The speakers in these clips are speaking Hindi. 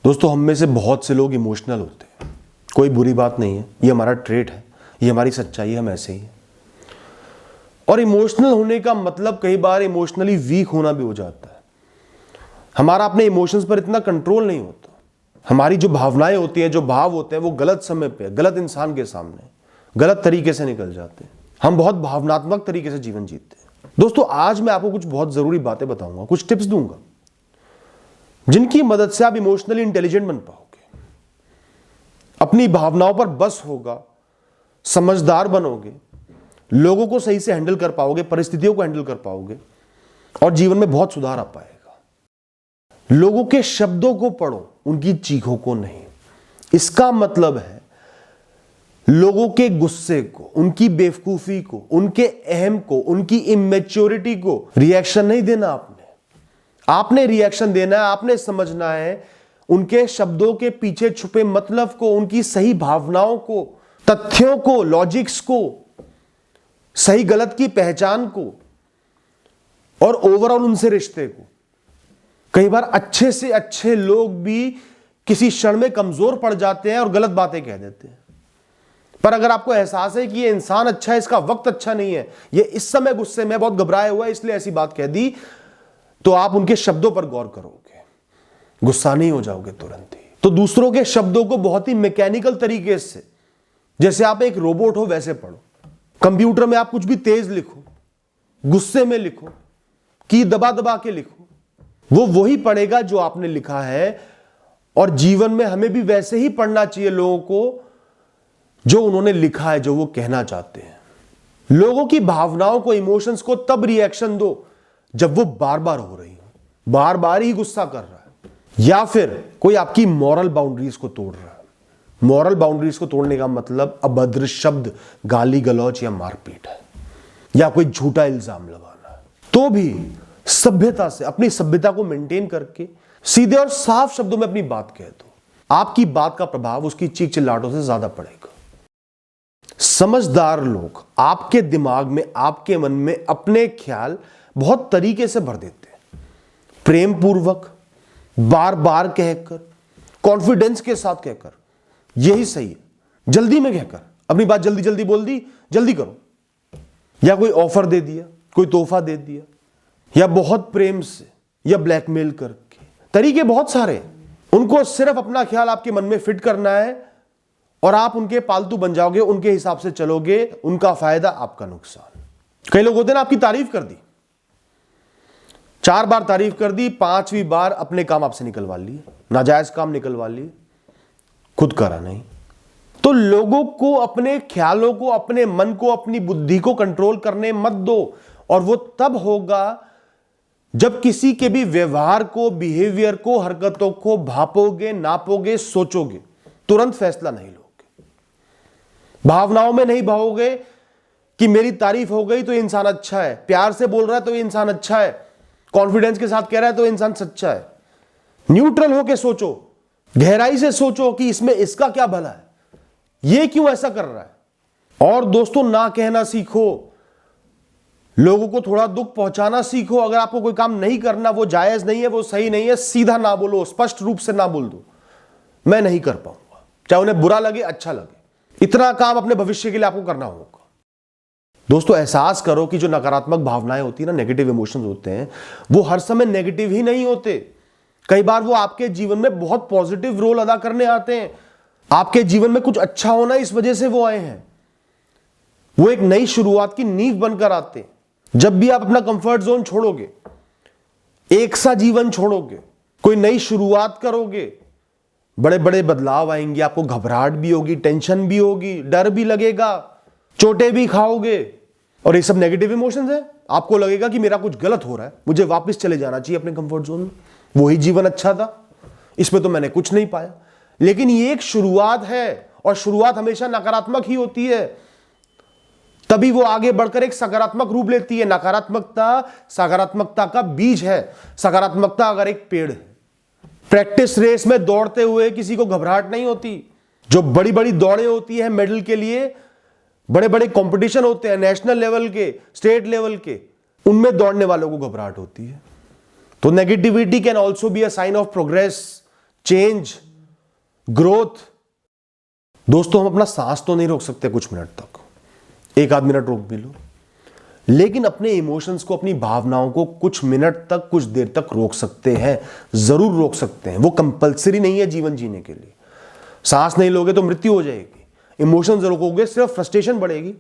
दोस्तों, हम में से बहुत से लोग इमोशनल होते हैं। कोई बुरी बात नहीं है, ये हमारा ट्रेट है, ये हमारी सच्चाई है, हम ऐसे ही हैं। और इमोशनल होने का मतलब कई बार इमोशनली वीक होना भी हो जाता है। हमारा अपने इमोशंस पर इतना कंट्रोल नहीं होता। हमारी जो भावनाएं होती हैं, जो भाव होते हैं, वो गलत समय पे, गलत इंसान के सामने गलत तरीके से निकल जाते हैं। हम बहुत भावनात्मक तरीके से जीवन जीते हैं। दोस्तों, आज मैं आपको कुछ बहुत जरूरी बातें बताऊंगा, कुछ टिप्स दूंगा जिनकी मदद से आप इमोशनली इंटेलिजेंट बन पाओगे, अपनी भावनाओं पर बस होगा, समझदार बनोगे, लोगों को सही से हैंडल कर पाओगे, परिस्थितियों को हैंडल कर पाओगे और जीवन में बहुत सुधार आ पाएगा। लोगों के शब्दों को पढ़ो, उनकी चीखों को नहीं। इसका मतलब है लोगों के गुस्से को, उनकी बेवकूफी को, उनके अहम को, उनकी इमेच्योरिटी को रिएक्शन नहीं देना। आपने रिएक्शन देना है, आपने समझना है उनके शब्दों के पीछे छुपे मतलब को, उनकी सही भावनाओं को, तथ्यों को, लॉजिक्स को, सही गलत की पहचान को और ओवरऑल उनसे रिश्ते को। कई बार अच्छे से अच्छे लोग भी किसी क्षण में कमजोर पड़ जाते हैं और गलत बातें कह देते हैं। पर अगर आपको एहसास है कि ये इंसान अच्छा है, इसका वक्त अच्छा नहीं है, ये इस समय गुस्से में बहुत घबराया हुआ है इसलिए ऐसी बात कह दी, तो आप उनके शब्दों पर गौर करोगे, गुस्सा नहीं हो जाओगे तुरंत ही। तो दूसरों के शब्दों को बहुत ही मैकेनिकल तरीके से, जैसे आप एक रोबोट हो वैसे पढ़ो। कंप्यूटर में आप कुछ भी तेज लिखो, गुस्से में लिखो, की दबा दबा के लिखो, वो वही पढ़ेगा जो आपने लिखा है। और जीवन में हमें भी वैसे ही पढ़ना चाहिए लोगों को जो उन्होंने लिखा है, जो वो कहना चाहते हैं। लोगों की भावनाओं को, इमोशंस को तब रिएक्शन दो जब वो बार बार हो रही हो, बार बार ही गुस्सा कर रहा है, या फिर कोई आपकी मॉरल बाउंड्रीज को तोड़ रहा है। मॉरल बाउंड्रीज को तोड़ने का मतलब अभद्र शब्द, गाली गलौज या मारपीट है, या कोई झूठा इल्जाम लगाना है। तो भी सभ्यता से, अपनी सभ्यता को मेंटेन करके सीधे और साफ शब्दों में अपनी बात कह दो। आपकी बात का प्रभाव उसकी चीख चिल्लाहटों से ज्यादा पड़ेगा। समझदार लोग आपके दिमाग में, आपके मन में अपने ख्याल बहुत तरीके से भर देते हैं। प्रेम पूर्वक, बार बार कहकर, कॉन्फिडेंस के साथ कहकर, यही सही है, जल्दी में कहकर, अपनी बात जल्दी जल्दी बोल दी, जल्दी करो, या कोई ऑफर दे दिया, कोई तोहफा दे दिया, या बहुत प्रेम से, या ब्लैकमेल करके। तरीके बहुत सारे हैं। उनको सिर्फ अपना ख्याल आपके मन में फिट करना है और आप उनके पालतू बन जाओगे, उनके हिसाब से चलोगे, उनका फायदा, आपका नुकसान। कई लोग होते हैं ना, आपकी तारीफ कर दी, 4 बार तारीफ कर दी, 5वीं बार अपने काम आपसे निकलवा लिए, नाजायज काम निकलवा लिए, खुद करा नहीं। तो लोगों को, अपने ख्यालों को, अपने मन को, अपनी बुद्धि को कंट्रोल करने मत दो। और वो तब होगा जब किसी के भी व्यवहार को, बिहेवियर को, हरकतों को भापोगे, नापोगे, सोचोगे, तुरंत फैसला नहीं लोगे। भावनाओं में नहीं बहोगे कि मेरी तारीफ हो गई तो इंसान अच्छा है, प्यार से बोल रहा है तो ये इंसान अच्छा है, कॉन्फिडेंस के साथ कह रहा है तो इंसान सच्चा है। न्यूट्रल होकर सोचो, गहराई से सोचो कि इसमें इसका क्या भला है, ये क्यों ऐसा कर रहा है। और दोस्तों, ना कहना सीखो, लोगों को थोड़ा दुख पहुंचाना सीखो। अगर आपको कोई काम नहीं करना, वो जायज नहीं है, वो सही नहीं है, सीधा ना बोलो, स्पष्ट रूप से ना बोल दो, मैं नहीं कर पाऊंगा, चाहे उन्हें बुरा लगे, अच्छा लगे। इतना काम अपने भविष्य के लिए आपको करना होगा। दोस्तों, एहसास करो कि जो नकारात्मक भावनाएं होती है ना, नेगेटिव इमोशंस होते हैं, वो हर समय नेगेटिव ही नहीं होते। कई बार वो आपके जीवन में बहुत पॉजिटिव रोल अदा करने आते हैं। आपके जीवन में कुछ अच्छा होना, इस वजह से वो आए हैं। वो एक नई शुरुआत की नींव बनकर आते हैं। जब भी आप अपना कंफर्ट जोन छोड़ोगे, एक सा जीवन छोड़ोगे, कोई नई शुरुआत करोगे, बड़े बड़े बदलाव आएंगे। आपको घबराहट भी होगी, टेंशन भी होगी, डर भी लगेगा, चोटें भी खाओगे, और ये सब नेगेटिव इमोशंस है। आपको लगेगा कि मेरा कुछ गलत हो रहा है, मुझे वापस चले जाना चाहिए अपने कंफर्ट जोन में, वही जीवन अच्छा था, इसमें तो मैंने कुछ नहीं पाया। लेकिन ये एक शुरुआत है, और शुरुआत हमेशा नकारात्मक ही होती है, तभी वो आगे बढ़कर एक सकारात्मक रूप लेती है। नकारात्मकता सकारात्मकता का बीज है। सकारात्मकता अगर एक पेड़ है, प्रैक्टिस रेस में दौड़ते हुए किसी को घबराहट नहीं होती। जो बड़ी बड़ी दौड़ें होती है मेडल के लिए, बड़े बड़े कंपटीशन होते हैं नेशनल लेवल के, स्टेट लेवल के, उनमें दौड़ने वालों को घबराहट होती है। तो negativity can also be a sign of progress, change, growth. दोस्तों, हम अपना सांस तो नहीं रोक सकते कुछ मिनट तक, एक आध मिनट रोक भी लो, लेकिन अपने इमोशंस को, अपनी भावनाओं को कुछ मिनट तक, कुछ देर तक रोक सकते हैं, जरूर रोक सकते हैं। वो कंपल्सरी नहीं है जीवन जीने के लिए। सांस नहीं लोगे तो मृत्यु हो जाएगी, इमोशंस रोकोगे सिर्फ फ्रस्ट्रेशन बढ़ेगी,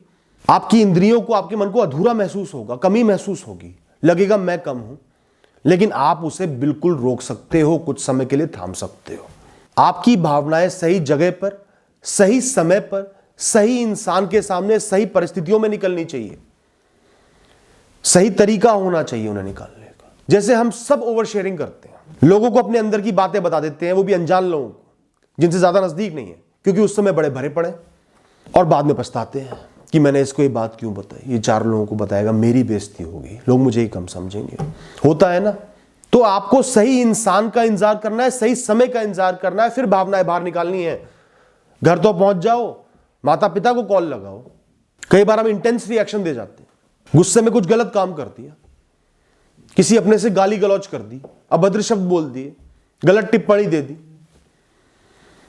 आपकी इंद्रियों को, आपके मन को अधूरा महसूस होगा, कमी महसूस होगी, लगेगा मैं कम हूं। लेकिन आप उसे बिल्कुल रोक सकते हो, कुछ समय के लिए थाम सकते हो। आपकी भावनाएं सही जगह पर, सही समय पर, सही इंसान के सामने, सही परिस्थितियों में निकलनी चाहिए। सही तरीका होना चाहिए उन्हें निकालने का। जैसे हम सब ओवर शेयरिंग करते हैं, लोगों को अपने अंदर की बातें बता देते हैं, वो भी अनजान लोगों को, जिनसे ज्यादा नजदीक नहीं है, क्योंकि उस समय बड़े भरे पड़े, और बाद में पछताते हैं कि मैंने इसको ये बात क्यों बताई, ये 4 लोगों को बताएगा, मेरी बेइज्जती होगी, लोग मुझे ही कम समझेंगे। होता है ना। तो आपको सही इंसान का इंतजार करना है, सही समय का इंतजार करना है, फिर भावनाएं बाहर निकालनी है। घर तो पहुंच जाओ, माता पिता को कॉल लगाओ। कई बार हम इंटेंस रिएक्शन दे जाते हैं, गुस्से में कुछ गलत काम कर दिया, किसी अपने से गाली गलौज कर दी, अभद्र शब्द बोल दिए, गलत टिप्पणी दे दी,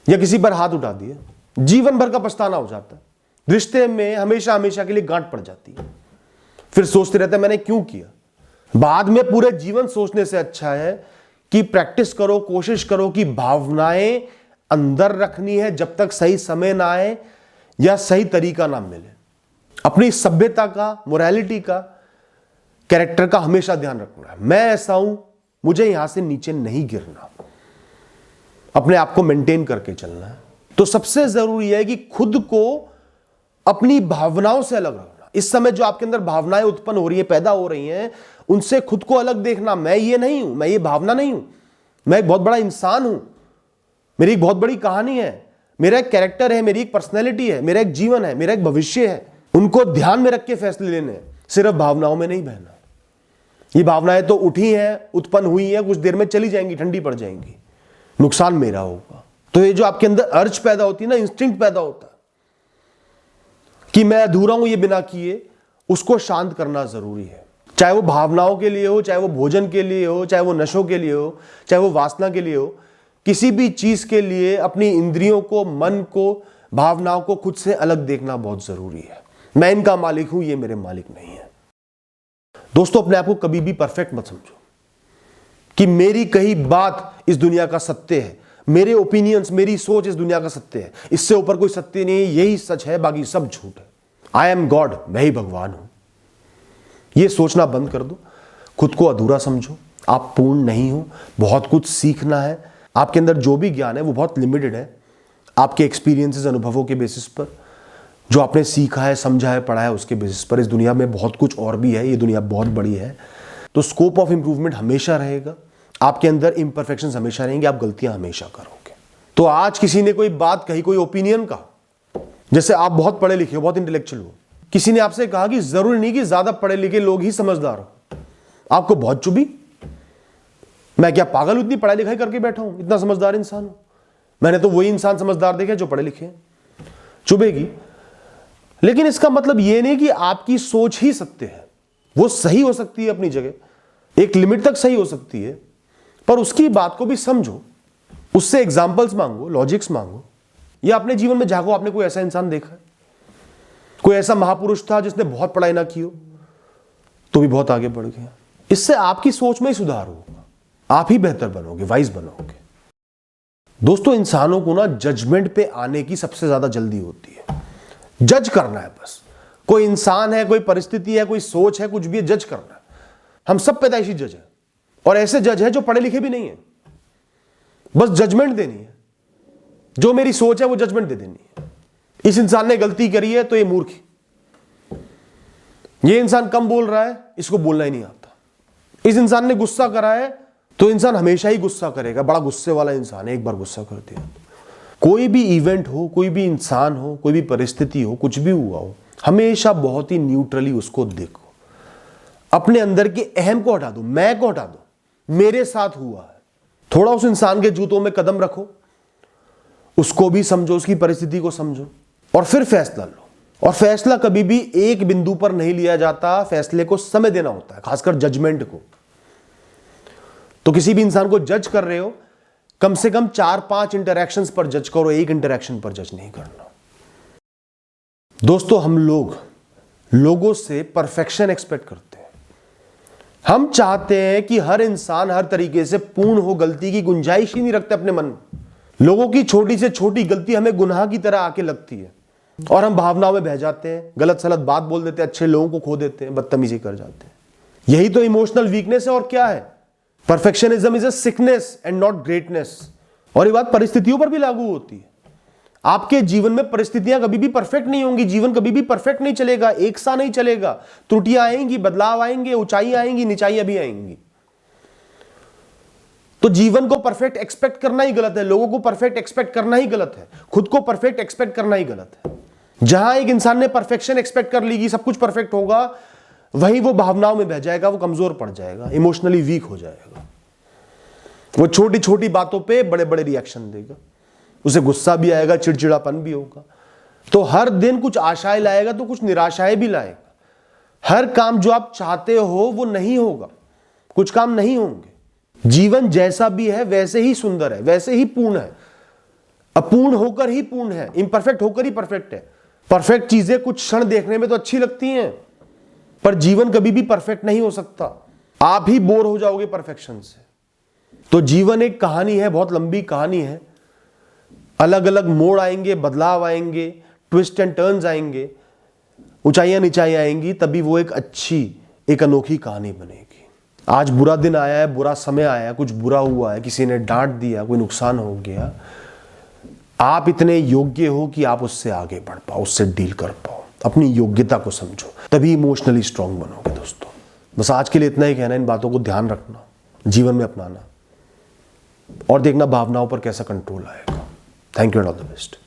या किसी पर हाथ उठा दिए, जीवन भर का पछताना हो जाता है। रिश्ते में हमेशा हमेशा के लिए गांठ पड़ जाती है। फिर सोचते रहते हैं मैंने क्यों किया। बाद में पूरे जीवन सोचने से अच्छा है कि प्रैक्टिस करो, कोशिश करो कि भावनाएं अंदर रखनी है जब तक सही समय ना आए या सही तरीका ना मिले। अपनी सभ्यता का, मोरालिटी का, कैरेक्टर का हमेशा ध्यान रखना है। मैं ऐसा हूं, मुझे यहां से नीचे नहीं गिरना, अपने आप को मेंटेन करके चलना है। तो सबसे जरूरी है कि खुद को अपनी भावनाओं से अलग रखना। इस समय जो आपके अंदर भावनाएं उत्पन्न हो रही है, पैदा हो रही हैं, उनसे खुद को अलग देखना। मैं ये नहीं हूं, मैं ये भावना नहीं हूं, मैं एक बहुत बड़ा इंसान हूं, मेरी एक बहुत बड़ी कहानी है, मेरा एक कैरेक्टर है, मेरी एक पर्सनैलिटी है, मेरा एक जीवन है, मेरा एक भविष्य है। उनको ध्यान में रख के फैसले लेने हैं, सिर्फ भावनाओं में नहीं बहना। ये भावनाएं तो उठी हैं, उत्पन्न हुई हैं, कुछ देर में चली जाएंगी, ठंडी पड़ जाएंगी, नुकसान मेरा होगा। तो ये जो आपके अंदर अर्ज पैदा होती है ना, इंस्टिंक्ट पैदा होता है कि मैं अधूरा हूं ये बिना किए, उसको शांत करना जरूरी है। चाहे वो भावनाओं के लिए हो, चाहे वो भोजन के लिए हो, चाहे वो नशों के लिए हो, चाहे वो वासना के लिए हो, किसी भी चीज के लिए अपनी इंद्रियों को, मन को, भावनाओं को खुद से अलग देखना बहुत जरूरी है। मैं इनका मालिक हूं, ये मेरे मालिक नहीं है। दोस्तों, अपने आप को कभी भी परफेक्ट मत समझो कि मेरी कही बात इस दुनिया का सत्य है, मेरे ओपिनियंस, मेरी सोच इस दुनिया का सत्य है, इससे ऊपर कोई सत्य नहीं है, यही सच है, बाकी सब झूठ है। आई एम गॉड, मैं ही भगवान हूं। यह सोचना बंद कर दो, खुद को अधूरा समझो, आप पूर्ण नहीं हो, बहुत कुछ सीखना है। आपके अंदर जो भी ज्ञान है वो बहुत लिमिटेड है, आपके एक्सपीरियंसेस, अनुभवों के बेसिस पर, जो आपने सीखा है, समझा है, पढ़ा है, उसके बेसिस पर। इस दुनिया में बहुत कुछ और भी है, ये दुनिया बहुत बड़ी है, तो स्कोप ऑफ इंप्रूवमेंट हमेशा रहेगा। आपके अंदर इम्परफेक्शंस हमेशा रहेंगे, आप गलतियां हमेशा करोगे। तो आज किसी ने कोई बात कही, कोई ओपिनियन का, जैसे आप बहुत पढ़े लिखे हो, बहुत इंटेलेक्चुअल हो, किसी ने आपसे कहा कि जरूरी नहीं कि ज्यादा पढ़े लिखे लोग ही समझदार हो, आपको बहुत चुभी। मैं क्या पागल हूं, इतनी पढ़ाई लिखाई करके बैठा हूं, इतना समझदार इंसान हूं, मैंने तो वही इंसान समझदार देखे जो पढ़े लिखे हैं। चुभेगी, लेकिन इसका मतलब यह नहीं कि आपकी सोच ही सत्य है। वो सही हो सकती है अपनी जगह, एक लिमिट तक सही हो सकती है, पर उसकी बात को भी समझो, उससे एग्जाम्पल्स मांगो, लॉजिक्स मांगो, या अपने जीवन में झांको। आपने कोई ऐसा इंसान देखा है, कोई ऐसा महापुरुष था जिसने बहुत पढ़ाई ना की हो तो भी बहुत आगे बढ़ गया। इससे आपकी सोच में ही सुधार होगा, आप ही बेहतर बनोगे, वाइज बनोगे। दोस्तों, इंसानों को ना जजमेंट पे आने की सबसे ज्यादा जल्दी होती है। जज करना है बस, कोई इंसान है, कोई परिस्थिति है, कोई सोच है, कुछ भी है, जज करना है। हम सब पैदाइशी जज है, और ऐसे जज है जो पढ़े लिखे भी नहीं है, बस जजमेंट देनी है। जो मेरी सोच है वो जजमेंट दे देनी है। इस इंसान ने गलती करी है तो ये मूर्ख है, ये इंसान कम बोल रहा है, इसको बोलना ही नहीं आता। इस इंसान ने गुस्सा करा है तो इंसान हमेशा ही गुस्सा करेगा, बड़ा गुस्से वाला इंसान है, एक बार गुस्सा कर दिया। कोई भी इवेंट हो, कोई भी इंसान हो, कोई भी परिस्थिति हो, कुछ भी हुआ हो, हमेशा बहुत ही न्यूट्रली उसको देखो। अपने अंदर के अहम को हटा दो, मैं को हटा दो, मेरे साथ हुआ है। थोड़ा उस इंसान के जूतों में कदम रखो, उसको भी समझो, उसकी परिस्थिति को समझो, और फिर फैसला लो। और फैसला कभी भी एक बिंदु पर नहीं लिया जाता, फैसले को समय देना होता है, खासकर जजमेंट को। तो किसी भी इंसान को जज कर रहे हो, कम से कम 4-5 इंटरैक्शंस पर जज करो, एक इंटरैक्शन पर जज नहीं करना। दोस्तों, हम लोगों से परफेक्शन एक्सपेक्ट करते हैं। हम चाहते हैं कि हर इंसान हर तरीके से पूर्ण हो, गलती की गुंजाइश ही नहीं रखते अपने मन में। लोगों की छोटी से छोटी गलती हमें गुनाह की तरह आके लगती है और हम भावनाओं में बह जाते हैं, गलत सलत बात बोल देते हैं, अच्छे लोगों को खो देते हैं, बदतमीजी कर जाते हैं। यही तो इमोशनल वीकनेस है और क्या है। Perfectionism is a sickness and not greatness. और ये बात परिस्थितियों पर भी लागू होती है। आपके जीवन में परिस्थितियां कभी भी परफेक्ट नहीं होंगी, जीवन कभी भी परफेक्ट नहीं चलेगा, एक सा नहीं चलेगा। त्रुटियां आएंगी, बदलाव आएंगे, ऊंचाई आएंगी, निचाइयां भी आएंगी। तो जीवन को परफेक्ट एक्सपेक्ट करना ही गलत है, लोगों को परफेक्ट एक्सपेक्ट करना ही गलत है, खुद को परफेक्ट एक्सपेक्ट करना ही गलत है। जहां एक इंसान ने परफेक्शन एक्सपेक्ट कर ली कि सब कुछ परफेक्ट होगा, वहीं वो भावनाओं में बह जाएगा, वो कमजोर पड़ जाएगा, इमोशनली वीक हो जाएगा। वो छोटी छोटी बातों पे बड़े बड़े रिएक्शन देगा, उसे गुस्सा भी आएगा, चिड़चिड़ापन भी होगा। तो हर दिन कुछ आशाएं लाएगा तो कुछ निराशाएं भी लाएगा। हर काम जो आप चाहते हो वो नहीं होगा, कुछ काम नहीं होंगे। जीवन जैसा भी है वैसे ही सुंदर है, वैसे ही पूर्ण है, अपूर्ण होकर ही पूर्ण है, इम्परफेक्ट होकर ही परफेक्ट है। परफेक्ट चीजें कुछ क्षण देखने में तो अच्छी लगती हैं, पर जीवन कभी भी परफेक्ट नहीं हो सकता। आप ही बोर हो जाओगे परफेक्शन से। तो जीवन एक कहानी है, बहुत लंबी कहानी है। अलग अलग मोड़ आएंगे, बदलाव आएंगे, ट्विस्ट एंड टर्न्स आएंगे, ऊंचाइयां नीचाइयां आएंगी, तभी वो एक अच्छी, एक अनोखी कहानी बनेगी। आज बुरा दिन आया है, बुरा समय आया है, कुछ बुरा हुआ है, किसी ने डांट दिया, कोई नुकसान हो गया, आप इतने योग्य हो कि आप उससे आगे बढ़ पाओ, उससे डील कर पाओ। अपनी योग्यता को समझो, तभी इमोशनली स्ट्रांग बनोगे। दोस्तों, बस आज के लिए इतना ही कहना है। इन बातों को ध्यान रखना, जीवन में अपनाना और देखना भावनाओं पर कैसा कंट्रोल आएगा। Thank you and all the best.